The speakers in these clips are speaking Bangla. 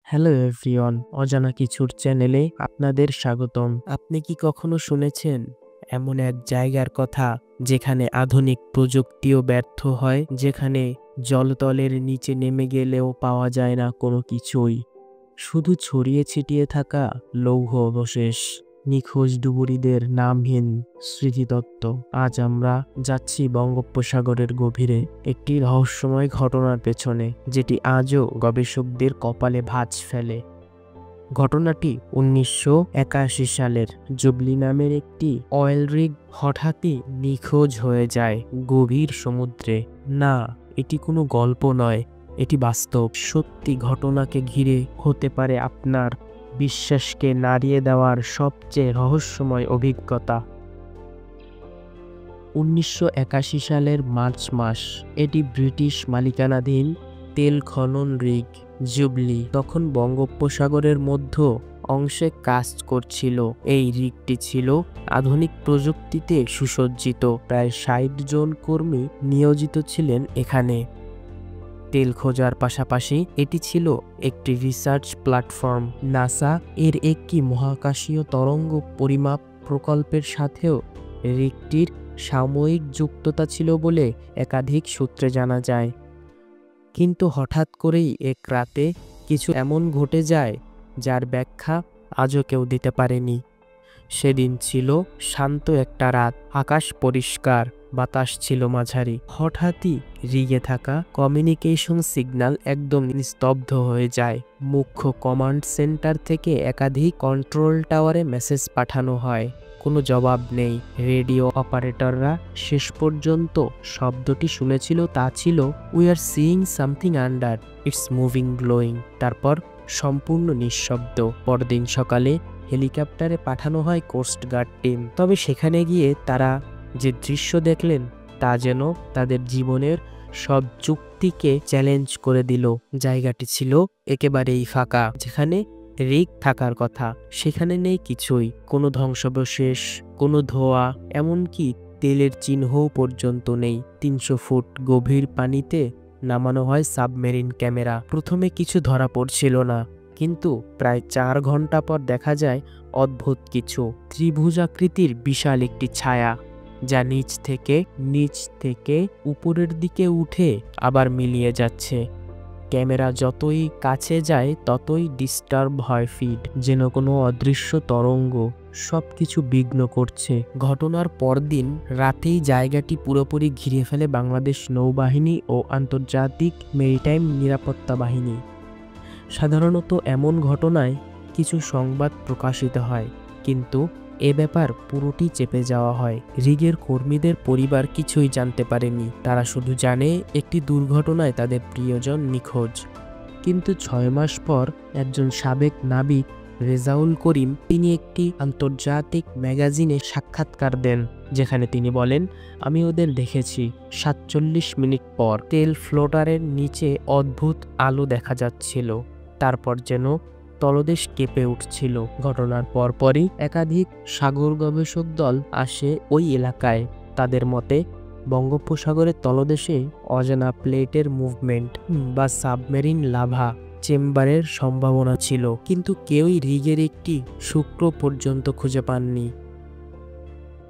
হ্যালো এভরিওয়ান, অজানা কিছুর চ্যানেলে আপনাদের স্বাগতম। আপনি কি কখনো শুনেছেন এমন এক জায়গার কথা যেখানে আধুনিক প্রযুক্তিও ব্যর্থ হয়, যেখানে জলতলের নিচে নেমে গেলেও পাওয়া যায় না কোনো কিছুই, শুধু ছড়িয়ে ছিটিয়ে থাকা লৌহ অবশেষ, নিখোঁজ ডুবুরিদের নামহীন স্মৃতিতত্ত্ব। আজ আমরা যাচ্ছি বঙ্গোপসাগরের গভীরে একটি রহস্যময় ঘটনার পেছনে, যেটি আজও গবেষকদের কপালে ভাঁজ ফেলে। ঘটনাটি 1981 সালের। জুবলি নামের একটি অয়েল রিগ হঠাৎই নিখোঁজ হয়ে যায় গভীর সমুদ্রে। না, এটি কোনো গল্প নয়, এটি বাস্তব সত্যি। ঘটনাকে ঘিরে হতে পারে আপনার বিশ্বাসকে নাড়িয়ে দেওয়ার সবচেয়ে রহস্যময় অভিজ্ঞতা। 1981 সালের মার্চ মাস। এটি ব্রিটিশ মালিকানাধীন তেল খনন রিগ জুবলি তখন বঙ্গোপসাগরের মধ্য অংশে কাজ করছিল। এই রিগটি ছিল আধুনিক প্রযুক্তিতে সুসজ্জিত। প্রায় 60 জন কর্মী নিয়োজিত ছিলেন এখানে। তেল খোঁজার পাশাপাশি এটি ছিল একটি রিসার্চ প্ল্যাটফর্ম। নাসা এর একটি মহাকাশীয় তরঙ্গ পরিমাপ প্রকল্পের সাথেও রিগটির সাময়িক যুক্ততা ছিল বলে একাধিক সূত্রে জানা যায়। কিন্তু হঠাৎ করেই এক রাতে কিছু এমন ঘটে যায় যার ব্যাখ্যা আজও কেউ দিতে পারেনি। সেদিন ছিল শান্ত একটা রাত, আকাশ পরিষ্কার, বাতাস ছিল মাঝারি। হঠাৎই রিগে থাকা কমিউনিকেশন সিগন্যাল একদম নিস্তব্ধ হয়ে যায়। মুখ্য কমান্ড সেন্টার থেকে একাধিক কন্ট্রোল টাওয়ারে মেসেজ পাঠানো হয়, কোনো জবাব নেই। রেডিও অপারেটররা শেষ পর্যন্ত শব্দটি শুনেছিল, তা ছিল, we are seeing something under, it's moving glowing. তারপর সম্পূর্ণ নিঃশব্দ। পরদিন সকালে হেলিকপ্টারে পাঠানো হয় কোস্টগার্ড টিম। তবে সেখানে গিয়ে তারা যে দৃশ্য দেখলেন তা যেন তাদের জীবনের সব যুক্তিকে চ্যালেঞ্জ করে দিল। জায়গাটি ছিল একেবারেই ফাঁকা। যেখানে রিগ থাকার কথা সেখানে নেই কিছুই, কোনো ধ্বংসাবশেষ, কোনো ধোঁয়া, এমনকি তেলের চিহ্নও পর্যন্ত নেই। 300 ফুট গভীর পানিতে নামানো হয় সাবমেরিন ক্যামেরা। প্রথমে কিছু ধরা পড়ছিল না, কিন্তু প্রায় 4 ঘন্টা পর দেখা যায় অদ্ভুত কিছু। ত্রিভুজাকৃতির বিশাল একটি ছায়া, যা নিচ থেকে উপরের দিকে উঠে আবার মিলিয়ে যাচ্ছে। ক্যামেরা যতই কাছে যায় ততই ডিস্টার্ব হয় ফিড, যেন কোনো অদৃশ্য তরঙ্গ সবকিছু বিঘ্ন করছে। ঘটনার পরদিন রাতেই জায়গাটি পুরোপুরি ঘিরে ফেলে বাংলাদেশ নৌবাহিনী ও আন্তর্জাতিক মেরিটাইম নিরাপত্তা বাহিনী। সাধারণত এমন ঘটনায় কিছু সংবাদ প্রকাশিত হয়, কিন্তু এ ব্যাপার পুরোটি চেপে যাওয়া হয়। রিগের কর্মীদের পরিবার কিছুই জানতে পারেনি। তারা শুধু জানে একটি দুর্ঘটনায় তাদের প্রিয়জন নিখোঁজ। কিন্তু 6 মাস পর একজন সাবেক নাবিক রেজাউল করিম, তিনি একটি আন্তর্জাতিক ম্যাগাজিনে সাক্ষাৎকার দেন, যেখানে তিনি বলেন, আমি ওদের দেখেছি। 47 মিনিট পর তেল ফ্লোটারের নিচে অদ্ভুত আলো দেখা যাচ্ছিল। তারপর যেন তলদেশ কেঁপে উঠছিল। ঘটনার পরপরই একাধিক সাগর গবেষক দল আসে ওই এলাকায়। তাদের মতে বঙ্গোপসাগরের তলদেশে অজানা প্লেটের মুভমেন্ট বা সাবমেরিন লাভা চেম্বারের সম্ভাবনা ছিল, কিন্তু কেউই রিগের একটি শুক্র পর্যন্ত খুঁজে পাননি।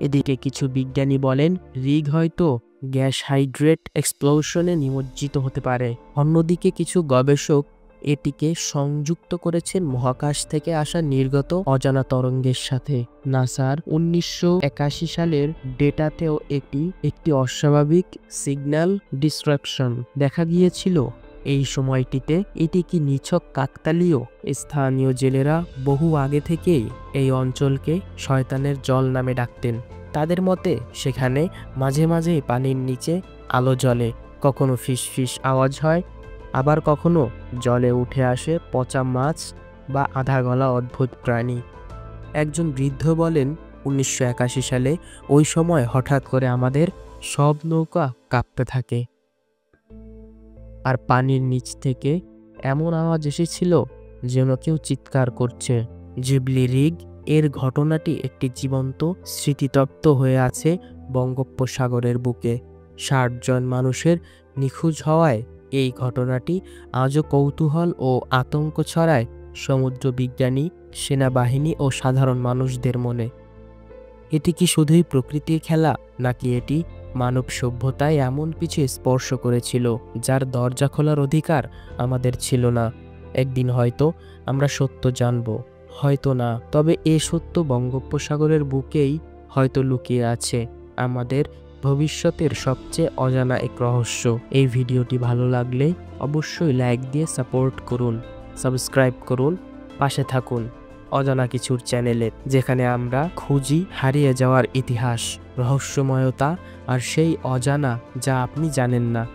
এদিকে কিছু বিজ্ঞানী বলেন রিগ হয়তো গ্যাস হাইড্রেট এক্সপ্লোশনে নিমজ্জিত হতে পারে। অন্যদিকে কিছু গবেষক এটিকে সংযুক্ত করেছেন মহাকাশ থেকে আসা নির্গত অজানা তরঙ্গের সাথে। নাসার 1981 সালের ডেটাতেও একটি অস্বাভাবিক সিগন্যাল ডিসরাপশন দেখা গিয়েছিল। এই সময়টিতে এটি কি নিছক কাকতালীয়? স্থানীয় জেলেরা বহু আগে থেকেই এই অঞ্চলকে শয়তানের জল নামে ডাকতেন। তাদের মতে সেখানে মাঝে মাঝে পানির নিচে আলো জ্বলে, কখনো ফিসফিস আওয়াজ হয়, আবার কখনো জলে উঠে আসে পচা মাছ বা আধা গলা অদ্ভুত প্রাণী। একজন বৃদ্ধ বলেন, 1981 সালে ওই সময় হঠাৎ করে আমাদের সব নৌকা কাঁপতে থাকে, আর পানির নিচ থেকে এমন আওয়াজ এসেছিল যেন কেউ চিৎকার করছে। জুবলি রিগ এর ঘটনাটি একটি জীবন্ত স্মৃতিতত্ত্ব হয়ে আছে বঙ্গোপসাগরের বুকে। 60 জন মানুষের নিখোঁজ হওয়ায় এই ঘটনাটি আজও কৌতূহল ও আতঙ্ক ছড়ায় সমুদ্র বিজ্ঞানী, সেনাবাহিনী ও সাধারণ মানুষদের মনে। এটি কি শুধুই প্রকৃতির খেলা, নাকি এটি মানব সভ্যতায় এমন কিছু স্পর্শ করেছিল যার দরজা খোলার অধিকার আমাদের ছিল না? একদিন হয়তো আমরা সত্য জানব, হয়তো না। তবে এ সত্য বঙ্গোপসাগরের বুকেই হয়তো লুকিয়ে আছে আমাদের ভবিষ্যতের সবচেয়ে অজানা এক রহস্য। এই ভিডিওটি ভালো লাগলে অবশ্যই লাইক দিয়ে সাপোর্ট করুন, সাবস্ক্রাইব করুন, পাশে থাকুন অজানা কিছুর চ্যানেলে, যেখানে আমরা খুঁজি হারিয়ে যাওয়ার ইতিহাস, রহস্যময়তা আর সেই অজানা যা আপনি জানেন না।